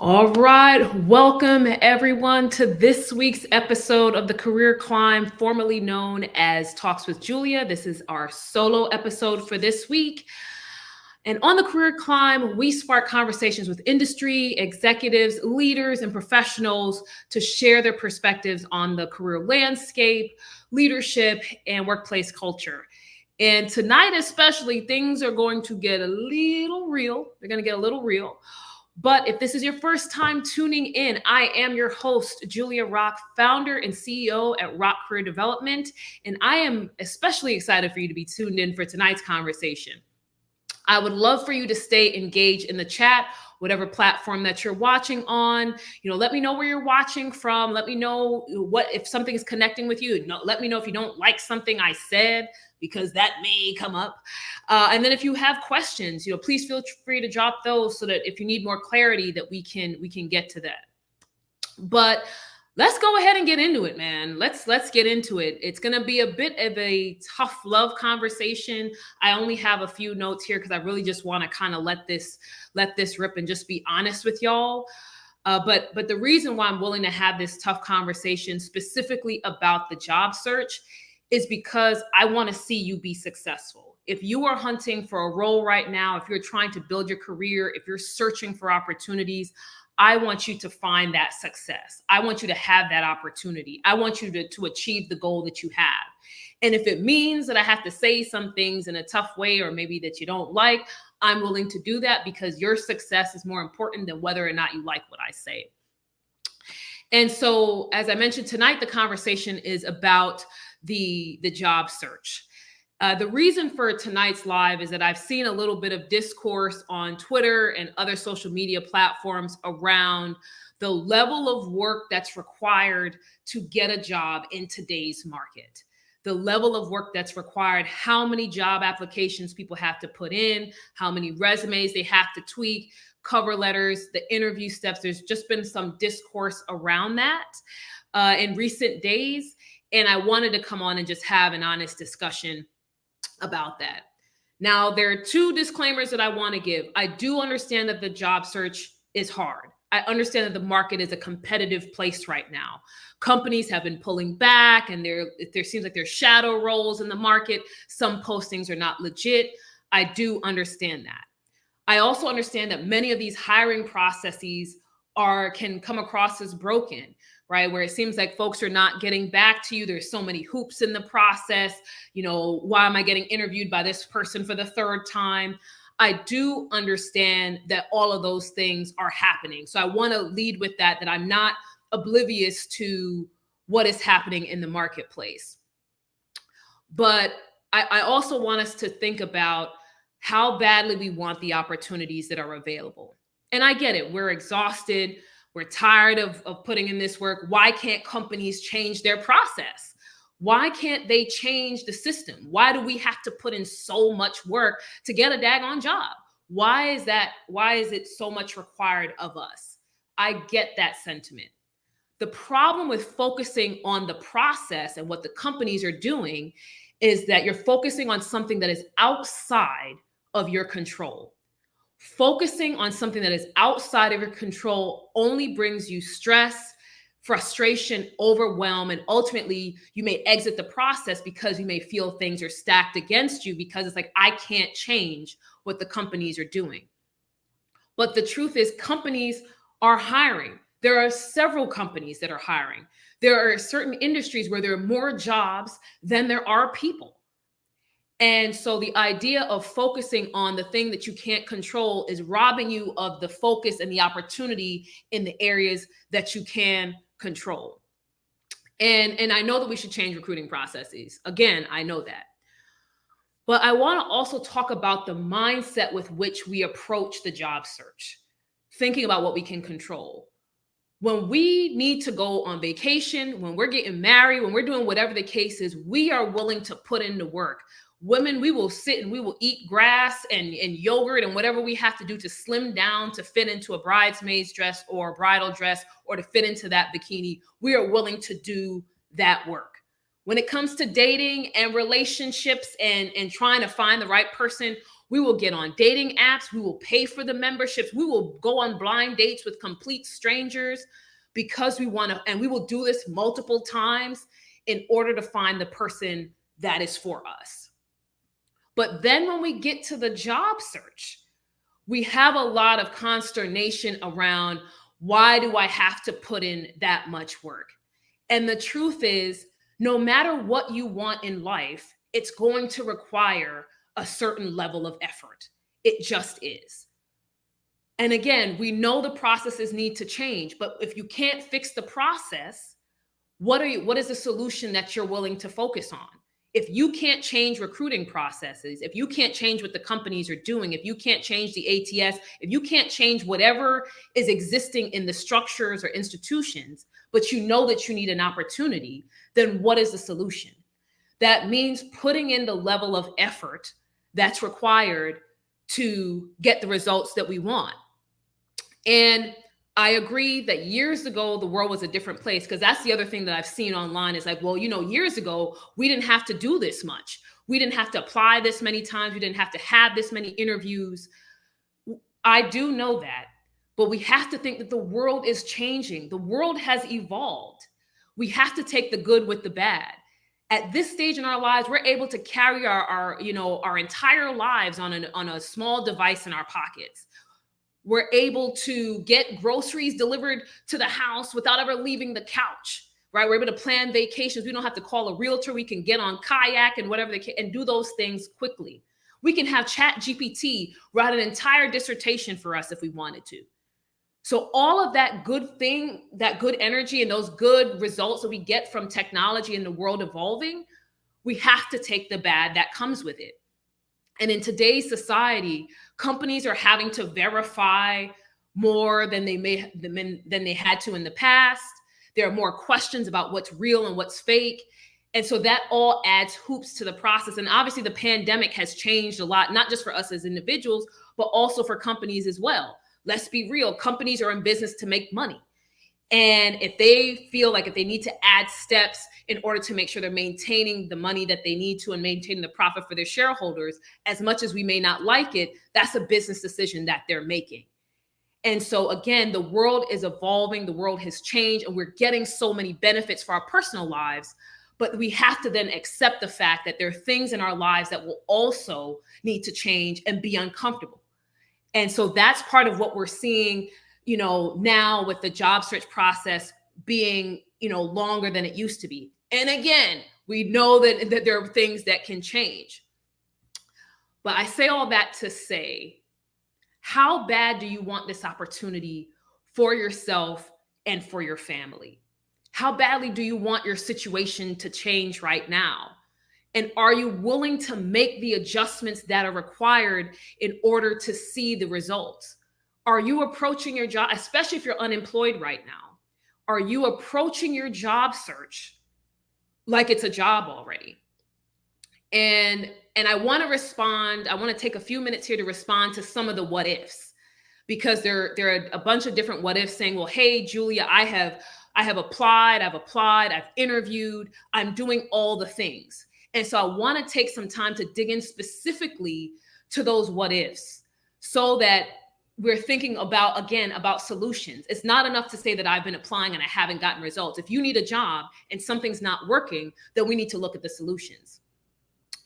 All right, welcome everyone to this week's episode of the Career Climb, formerly known as Talks with Julia. This is our solo episode for this week. And on the Career Climb, we spark conversations with industry, executives, leaders, and professionals to share their perspectives on the career landscape, leadership, and workplace culture. And tonight, especially, things are going to get a little real. They're going to get a little real. But if this is your first time tuning in, I am your host, Julia Rock, founder and CEO at Rock Career Development. And I am especially excited for you to be tuned in for tonight's conversation. I would love for you to stay engaged in the chat, whatever platform that you're watching on. Let me know where you're watching from. Let me know if something is connecting with you. Let me know if you don't like something I said, because that may come up. And then if you have questions, please feel free to drop those so that if you need more clarity, that we can get to that. But let's go ahead and get into it, man. Let's get into it. It's going to be a bit of a tough love conversation. I only have a few notes here because I really just want to kind of let this rip and just be honest with y'all. But the reason why I'm willing to have this tough conversation specifically about the job search is because I want to see you be successful. If you are hunting for a role right now, if you're trying to build your career, if you're searching for opportunities, I want you to find that success. I want you to have that opportunity. I want you to achieve the goal that you have. And if it means that I have to say some things in a tough way, or maybe that you don't like, I'm willing to do that, because your success is more important than whether or not you like what I say. And so, as I mentioned tonight, the conversation is about the job search. The reason for tonight's live is that I've seen a little bit of discourse on Twitter and other social media platforms around the level of work that's required to get a job in today's market. The level of work that's required, how many job applications people have to put in, how many resumes they have to tweak, cover letters, the interview steps. There's just been some discourse around that in recent days. And I wanted to come on and just have an honest discussion about that. Now, there are two disclaimers that I want to give. I do understand that the job search is hard. I understand that the market is a competitive place right now. Companies have been pulling back, and there seems like there's shadow roles in the market. Some postings are not legit. I do understand that. I also understand that many of these hiring processes can come across as broken, right? Where it seems like folks are not getting back to you. There's so many hoops in the process. Why am I getting interviewed by this person for the third time? I do understand that all of those things are happening. So I want to lead with that I'm not oblivious to what is happening in the marketplace. But I also want us to think about how badly we want the opportunities that are available. And I get it. We're exhausted. We're tired of putting in this work. Why can't companies change their process? Why can't they change the system? Why do we have to put in so much work to get a daggone job? Why is that? Why is it so much required of us? I get that sentiment. The problem with focusing on the process and what the companies are doing is that you're focusing on something that is outside of your control. Focusing on something that is outside of your control only brings you stress, frustration, overwhelm, and ultimately you may exit the process because you may feel things are stacked against you, because it's like, I can't change what the companies are doing. But the truth is, companies are hiring. There are several companies that are hiring. There are certain industries where there are more jobs than there are people. And so the idea of focusing on the thing that you can't control is robbing you of the focus and the opportunity in the areas that you can control. And I know that we should change recruiting processes. Again, I know that. But I want to also talk about the mindset with which we approach the job search, thinking about what we can control. When we need to go on vacation, when we're getting married, when we're doing whatever the case is, we are willing to put in the work. Women, we will sit and we will eat grass and yogurt and whatever we have to do to slim down to fit into a bridesmaid's dress or a bridal dress or to fit into that bikini. We are willing to do that work. When it comes to dating and relationships and trying to find the right person, We will get on dating apps. We will pay for the memberships. We will go on blind dates with complete strangers because we want to, and we will do this multiple times in order to find the person that is for us. But then when we get to the job search, we have a lot of consternation around, why do I have to put in that much work? And the truth is, no matter what you want in life, it's going to require a certain level of effort. It just is. And again, we know the processes need to change, but if you can't fix the process, what is the solution that you're willing to focus on? If you can't change recruiting processes, if you can't change what the companies are doing, if you can't change the ATS, if you can't change whatever is existing in the structures or institutions, but you know that you need an opportunity, then what is the solution? That means putting in the level of effort that's required to get the results that we want. And I agree that years ago, the world was a different place, because that's the other thing that I've seen online is like, well, years ago, we didn't have to do this much. We didn't have to apply this many times. We didn't have to have this many interviews. I do know that, but we have to think that the world is changing. The world has evolved. We have to take the good with the bad. At this stage in our lives, we're able to carry our entire lives on a small device in our pockets. We're able to get groceries delivered to the house without ever leaving the couch, right? We're able to plan vacations. We don't have to call a realtor. We can get on kayak and whatever they can and do those things quickly. We can have Chat GPT write an entire dissertation for us if we wanted to. So all of that good thing, that good energy and those good results that we get from technology and the world evolving, we have to take the bad that comes with it. And in today's society, companies are having to verify more than they had to in the past. There are more questions about what's real and what's fake. And so that all adds hoops to the process. And obviously the pandemic has changed a lot, not just for us as individuals, but also for companies as well. Let's be real. Companies are in business to make money. And if they feel like if they need to add steps in order to make sure they're maintaining the money that they need to and maintaining the profit for their shareholders, as much as we may not like it, that's a business decision that they're making. And so again, the world is evolving, the world has changed, and we're getting so many benefits for our personal lives. But we have to then accept the fact that there are things in our lives that will also need to change and be uncomfortable. And so that's part of what we're seeing, now with the job search process being, longer than it used to be. And again, we know that there are things that can change. But I say all that to say, how bad do you want this opportunity for yourself and for your family? How badly do you want your situation to change right now? And are you willing to make the adjustments that are required in order to see the results? Are you approaching your job, especially if you're unemployed right now? Are you approaching your job search like it's a job already? And I want to respond. I want to take a few minutes here to respond to some of the what ifs, because there are a bunch of different what ifs saying, well, hey, Julia, I have applied, I've interviewed, I'm doing all the things. And so I want to take some time to dig in specifically to those what ifs so that we're thinking about solutions. It's not enough to say that I've been applying and I haven't gotten results. If you need a job and something's not working, then we need to look at the solutions.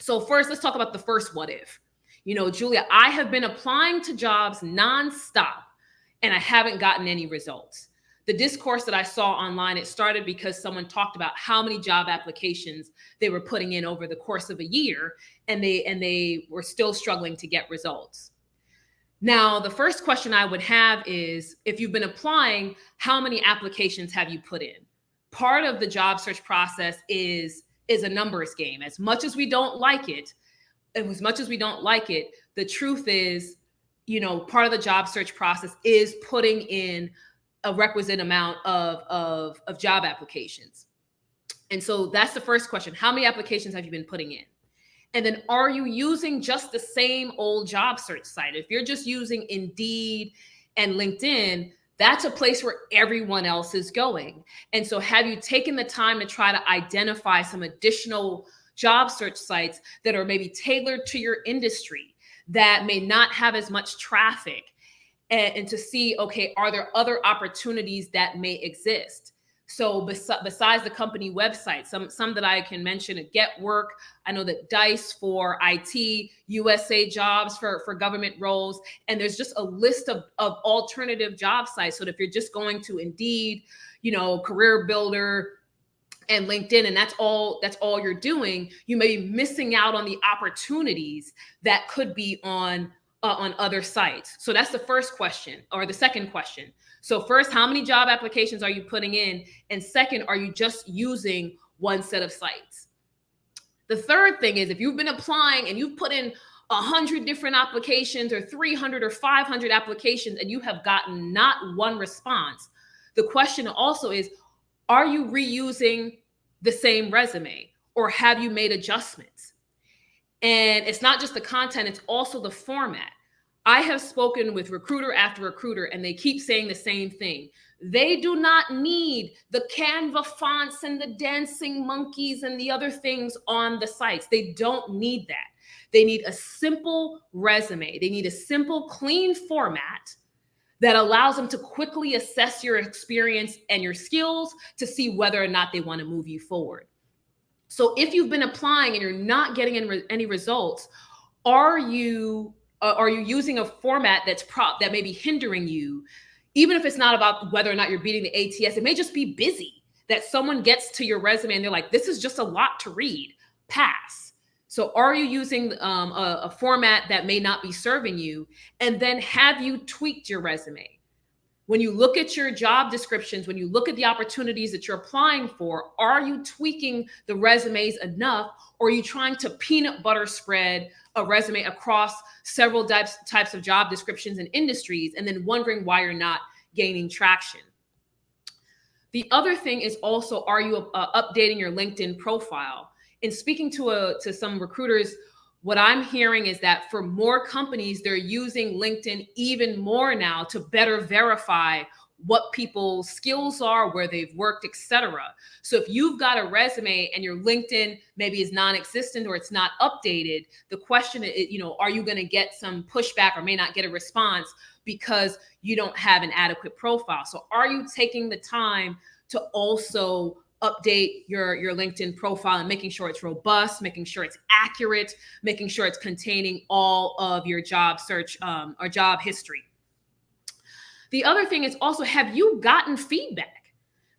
So first, let's talk about the first what if. Julia, I have been applying to jobs nonstop and I haven't gotten any results. The discourse that I saw online, it started because someone talked about how many job applications they were putting in over the course of a year, and they were still struggling to get results. Now, the first question I would have is, if you've been applying, how many applications have you put in? Part of the job search process is a numbers game. As much as we don't like it, the truth is, part of the job search process is putting in a requisite amount of job applications. And so that's the first question. How many applications have you been putting in? And then, are you using just the same old job search site? If you're just using Indeed and LinkedIn, that's a place where everyone else is going. And so have you taken the time to try to identify some additional job search sites that are maybe tailored to your industry, that may not have as much traffic, and to see, okay, are there other opportunities that may exist? So besides the company website, some that I can mention: Get Work. I know that Dice for IT, USA Jobs for government roles, and there's just a list of alternative job sites. So that if you're just going to Indeed, Career Builder and LinkedIn, and that's all you're doing, you may be missing out on the opportunities that could be on other sites. So that's the first question, or the second question. So first, how many job applications are you putting in? And second, are you just using one set of sites? The third thing is, if you've been applying and you've put in 100 different applications, or 300 or 500 applications, and you have gotten not one response, the question also is, are you reusing the same resume, or have you made adjustments? And it's not just the content, it's also the format. I have spoken with recruiter after recruiter, and they keep saying the same thing. They do not need the Canva fonts and the dancing monkeys and the other things on the sites. They don't need that. They need a simple resume. They need a simple, clean format that allows them to quickly assess your experience and your skills to see whether or not they want to move you forward. So if you've been applying and you're not getting any results, are you using a format that may be hindering you? Even if it's not about whether or not you're beating the ATS, it may just be busy, that someone gets to your resume and they're like, this is just a lot to read, pass. So are you using a format that may not be serving you? And then, have you tweaked your resume? When you look at your job descriptions, when you look at the opportunities that you're applying for, are you tweaking the resumes enough, or are you trying to peanut butter spread a resume across several types of job descriptions and industries, and then wondering why you're not gaining traction? The other thing is also, are you updating your LinkedIn profile? In speaking to some recruiters, what I'm hearing is that for more companies, they're using LinkedIn even more now to better verify what people's skills are, where they've worked, etc. So if you've got a resume and your LinkedIn maybe is non-existent or it's not updated, the question is, are you going to get some pushback or may not get a response because you don't have an adequate profile? So are you taking the time to also update your LinkedIn profile and making sure it's robust, making sure it's accurate, making sure it's containing all of your job search or job history? The other thing is also, have you gotten feedback?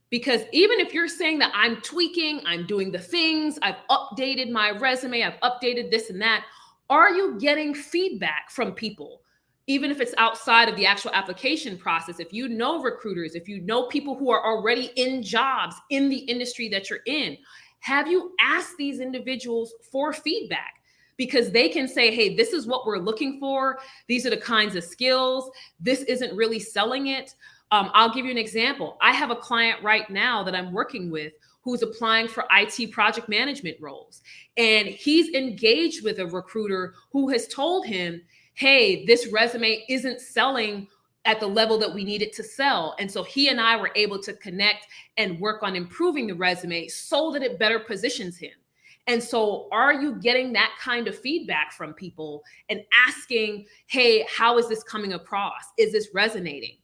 Because even if you're saying that I'm tweaking, I'm doing the things, I've updated my resume, I've updated this and that, are you getting feedback from people? Even if it's outside of the actual application process, if you know recruiters, if you know people who are already in jobs in the industry that you're in, have you asked these individuals for feedback? Because they can say, hey, this is what we're looking for. These are the kinds of skills. This isn't really selling it. I'll give you an example. I have a client right now that I'm working with who's applying for IT project management roles. And he's engaged with a recruiter who has told him, hey, this resume isn't selling at the level that we need it to sell. And so he and I were able to connect and work on improving the resume so that it better positions him. And so are you getting that kind of feedback from people and asking, hey, how is this coming across? Is this resonating?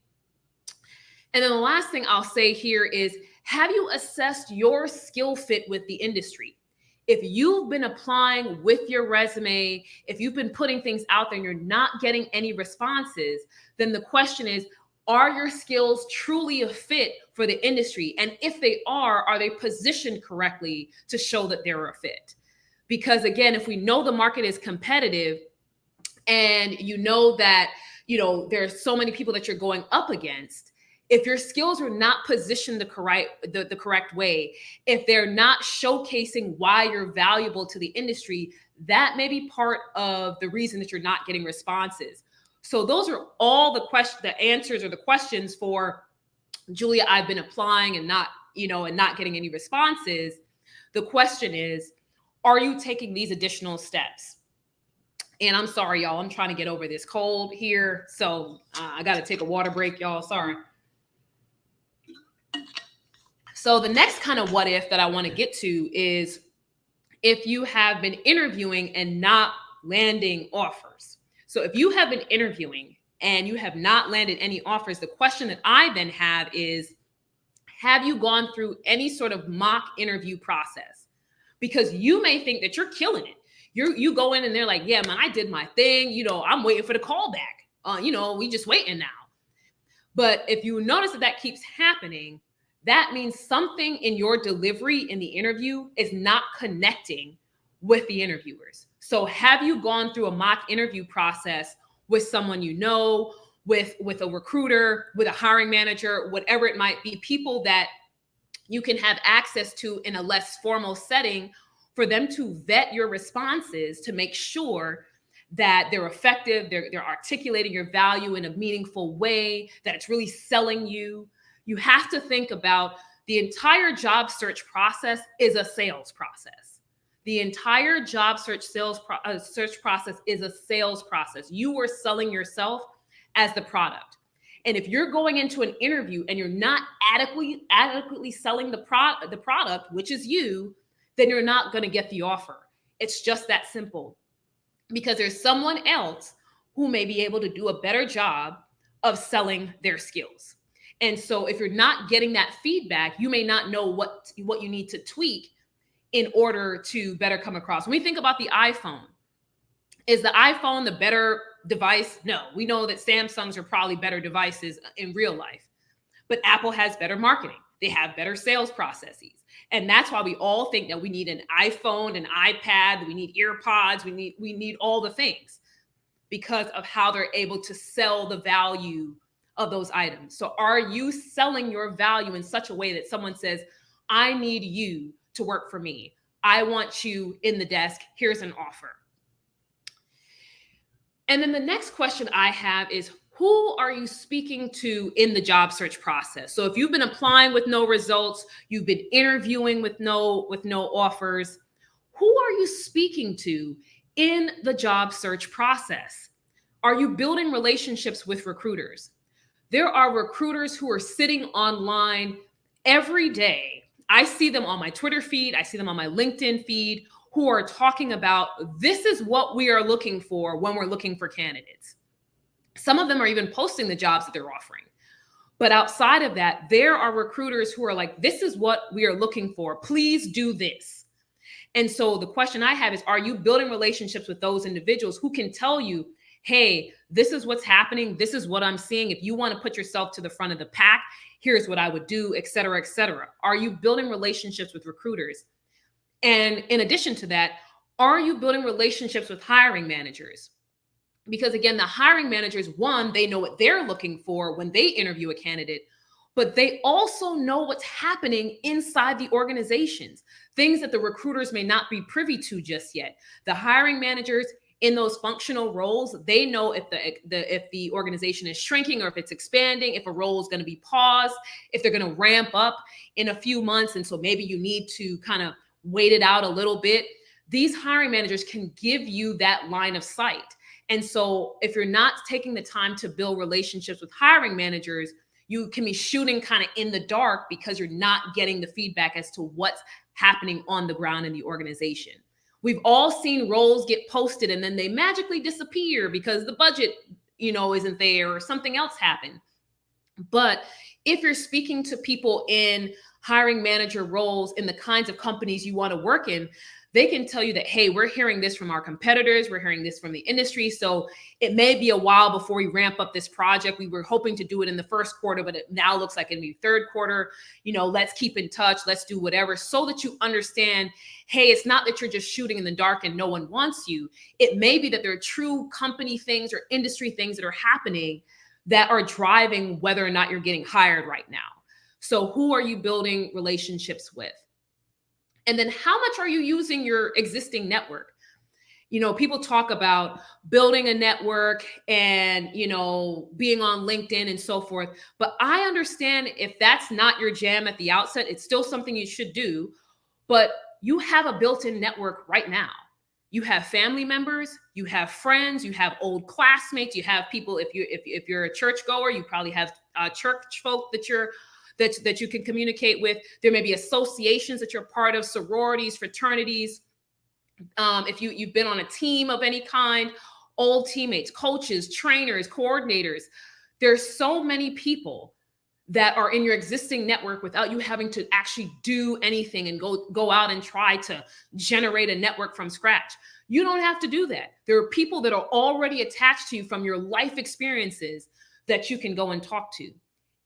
And then the last thing I'll say here is, have you assessed your skill fit with the industry? If you've been applying with your resume, if you've been putting things out there and you're not getting any responses, then the question is, are your skills truly a fit for the industry? And if they are they positioned correctly to show that they're a fit? Because again, if we know the market is competitive and you know that, there's so many people that you're going up against, if your skills are not positioned the correct way, if they're not showcasing why you're valuable to the industry, that may be part of the reason that you're not getting responses. So those are all the answers or the questions for, Julia, I've been applying and not getting any responses. The question is, are you taking these additional steps? And I'm sorry, y'all, I'm trying to get over this cold here. So I got to take a water break, y'all. Sorry. So the next kind of what if that I want to get to is, if you have been interviewing and not landing offers. So if you have been interviewing and you have not landed any offers, the question that I then have is, have you gone through any sort of mock interview process? Because you may think that you're killing it. You go in and they're like, yeah, man, I did my thing. I'm waiting for the call back. We just waiting now. But if you notice that keeps happening, that means something in your delivery in the interview is not connecting with the interviewers. So have you gone through a mock interview process with someone with a recruiter, with a hiring manager, whatever it might be, people that you can have access to in a less formal setting for them to vet your responses to make sure that they're effective, they're articulating your value in a meaningful way, that it's really selling you. You have to think about the entire job search process is a sales process. The entire job search search process is a sales process. You are selling yourself as the product. And if you're going into an interview and you're not adequately selling the product, which is you, then you're not going to get the offer. It's just that simple. Because there's someone else who may be able to do a better job of selling their skills. And so if you're not getting that feedback, you may not know what you need to tweak in order to better come across. When we think about the iPhone, is the iPhone the better device? No, we know that Samsungs are probably better devices in real life, but Apple has better marketing. They have better sales processes. And that's why we all think that we need an iPhone, an iPad, we need earpods, we need all the things because of how they're able to sell the value of those items. So are you selling your value in such a way that someone says, I need you to work for me. I want you in the desk. Here's an offer. And then the next question I have is, who are you speaking to in the job search process? So if you've been applying with no results, you've been interviewing with no offers, who are you speaking to in the job search process? Are you building relationships with recruiters? There are recruiters who are sitting online every day. I see them on my Twitter feed. I see them on my LinkedIn feed who are talking about, this is what we are looking for when we're looking for candidates. Some of them are even posting the jobs that they're offering. But outside of that, there are recruiters who are like, this is what we are looking for. Please do this. And so the question I have is, are you building relationships with those individuals who can tell you, hey, this is what's happening. This is what I'm seeing. If you want to put yourself to the front of the pack, here's what I would do, et cetera, et cetera. Are you building relationships with recruiters? And in addition to that, are you building relationships with hiring managers? Because again, the hiring managers, one, they know what they're looking for when they interview a candidate, but they also know what's happening inside the organizations, things that the recruiters may not be privy to just yet. The hiring managers in those functional roles, they know if the organization is shrinking or if it's expanding, if a role is going to be paused, if they're going to ramp up in a few months. And so maybe you need to kind of wait it out a little bit. These hiring managers can give you that line of sight. And so if you're not taking the time to build relationships with hiring managers, you can be shooting kind of in the dark because you're not getting the feedback as to what's happening on the ground in the organization. We've all seen roles get posted and then they magically disappear because the budget, isn't there or something else happened. But if you're speaking to people in hiring manager roles in the kinds of companies you want to work in, they can tell you that, hey, we're hearing this from our competitors. We're hearing this from the industry. So it may be a while before we ramp up this project. We were hoping to do it in the first quarter, but it now looks like it'll be third quarter. Let's keep in touch. Let's do whatever so that you understand, hey, it's not that you're just shooting in the dark and no one wants you. It may be that there are true company things or industry things that are happening that are driving whether or not you're getting hired right now. So who are you building relationships with? And then how much are you using your existing network? People talk about building a network and, being on LinkedIn and so forth. But I understand if that's not your jam at the outset, it's still something you should do. But you have a built-in network right now. You have family members, you have friends, you have old classmates, you have people. If you're a churchgoer, you probably have church folk that you can communicate with. There may be associations that you're part of, sororities, fraternities. If you've been on a team of any kind, old teammates, coaches, trainers, coordinators. There's so many people that are in your existing network without you having to actually do anything and go out and try to generate a network from scratch. You don't have to do that. There are people that are already attached to you from your life experiences that you can go and talk to.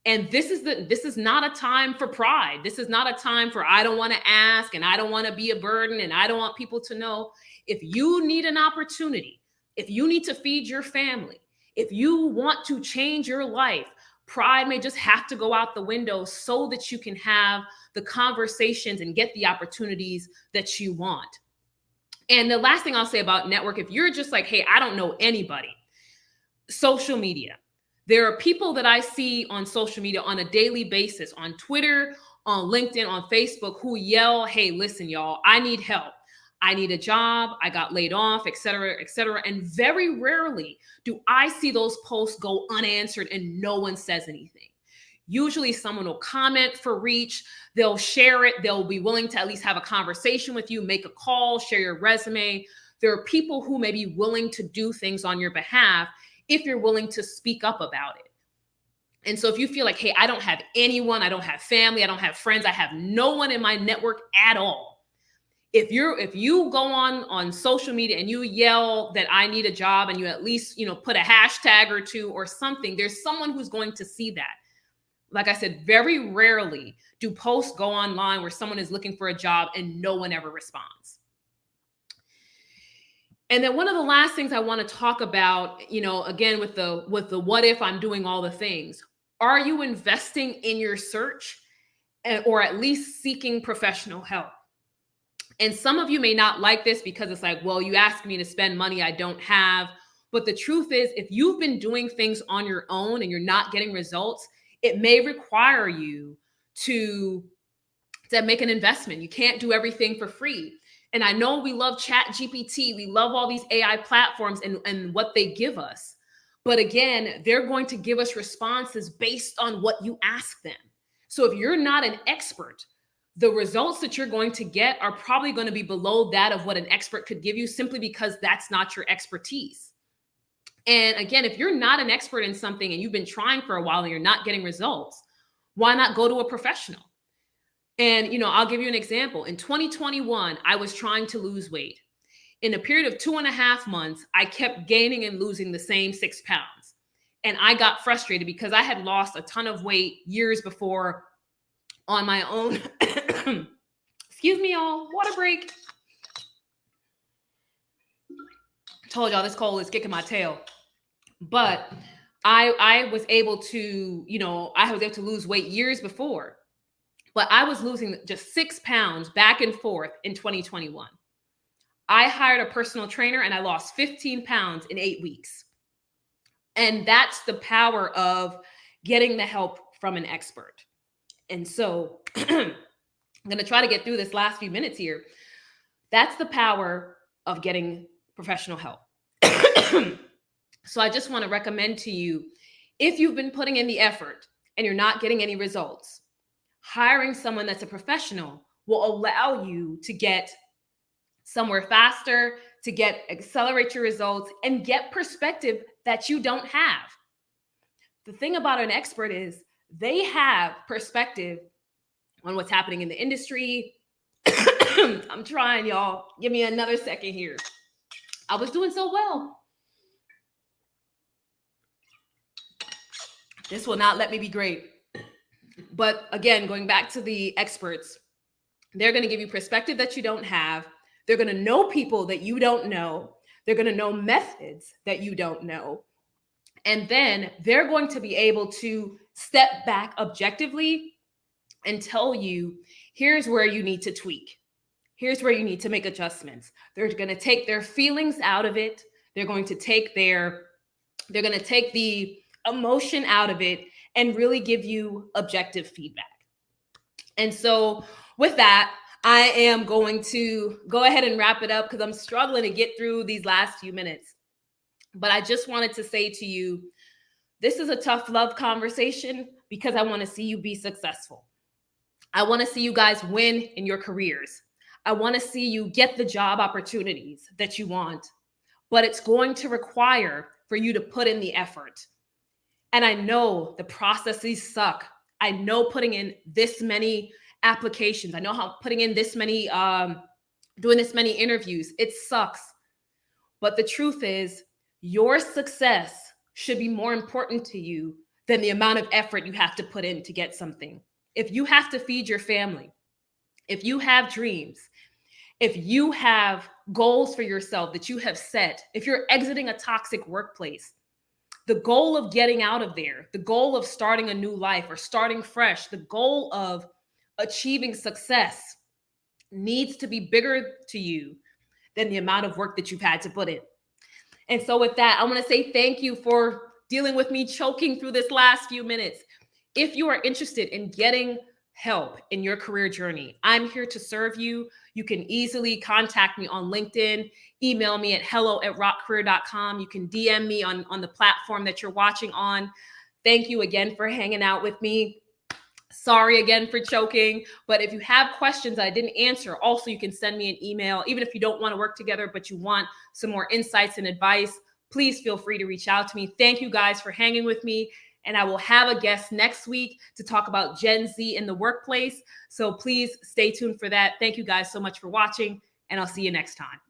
And this is not a time for pride. This is not a time for I don't want to ask and I don't want to be a burden and I don't want people to know. If you need an opportunity, if you need to feed your family, if you want to change your life, pride may just have to go out the window so that you can have the conversations and get the opportunities that you want. And the last thing I'll say about network, if you're just like, hey, I don't know anybody, social media. There are people that I see on social media on a daily basis, on Twitter, on LinkedIn, on Facebook, who yell, hey, listen, y'all, I need help. I need a job. I got laid off, et cetera, et cetera. And very rarely do I see those posts go unanswered and no one says anything. Usually someone will comment for reach. They'll share it. They'll be willing to at least have a conversation with you, make a call, share your resume. There are people who may be willing to do things on your behalf if you're willing to speak up about it. And so if you feel like, hey, I don't have anyone, I don't have family, I don't have friends, I have no one in my network at all. If you go on social media and you yell that I need a job and you at least, put a hashtag or two or something, there's someone who's going to see that. Like I said, very rarely do posts go online where someone is looking for a job and no one ever responds. And then one of the last things I want to talk about, again, with the what if I'm doing all the things, are you investing in your search or at least seeking professional help? And some of you may not like this because it's like, well, you asked me to spend money I don't have. But the truth is, if you've been doing things on your own and you're not getting results, it may require you to make an investment. You can't do everything for free. And I know we love ChatGPT. We love all these AI platforms and what they give us. But again, they're going to give us responses based on what you ask them. So if you're not an expert, the results that you're going to get are probably going to be below that of what an expert could give you simply because that's not your expertise. And again, if you're not an expert in something and you've been trying for a while and you're not getting results, why not go to a professional? And, I'll give you an example. In 2021, I was trying to lose weight. In a period of 2.5 months, I kept gaining and losing the same 6 pounds. And I got frustrated because I had lost a ton of weight years before on my own. Excuse me, y'all. Water break. Told y'all this cold is kicking my tail. But I was able to, I was able to lose weight years before. But I was losing just 6 pounds back and forth in 2021. I hired a personal trainer and I lost 15 pounds in 8 weeks. And that's the power of getting the help from an expert. And so I'm going to try to get through this last few minutes here. That's the power of getting professional help. So I just want to recommend to you, if you've been putting in the effort and you're not getting any results, hiring someone that's a professional will allow you to get somewhere faster, to accelerate your results and get perspective that you don't have. The thing about an expert is they have perspective on what's happening in the industry. I'm trying, y'all. Give me another second here. I was doing so well. This will not let me be great. But again, going back to the experts, they're going to give you perspective that you don't have. They're going to know people that you don't know. They're going to know methods that you don't know. And then they're going to be able to step back objectively and tell you, here's where you need to tweak. Here's where you need to make adjustments. They're going to take their feelings out of it. They're going to take the emotion out of it and really give you objective feedback. And so with that, I am going to go ahead and wrap it up because I'm struggling to get through these last few minutes. But I just wanted to say to you, this is a tough love conversation because I want to see you be successful. I want to see you guys win in your careers. I want to see you get the job opportunities that you want. but it's going to require for you to put in the effort. And I know the processes suck. I know putting in this many applications, I know how putting in this many, doing this many interviews, it sucks. But the truth is, your success should be more important to you than the amount of effort you have to put in to get something. If you have to feed your family, if you have dreams, if you have goals for yourself that you have set, if you're exiting a toxic workplace, the goal of getting out of there, the goal of starting a new life or starting fresh, the goal of achieving success needs to be bigger to you than the amount of work that you've had to put in. And so, with that, I want to say thank you for dealing with me choking through this last few minutes. If you are interested in getting help in your career journey, I'm here to serve you. You can easily contact me on LinkedIn, email me at hello@rockcareer.com. You can DM me on the platform that you're watching on. Thank you again for hanging out with me. Sorry again for choking, but if you have questions I didn't answer, also you can send me an email. Even if you don't want to work together, but you want some more insights and advice, please feel free to reach out to me. Thank you guys for hanging with me. And I will have a guest next week to talk about Gen Z in the workplace. So please stay tuned for that. Thank you guys so much for watching, and I'll see you next time.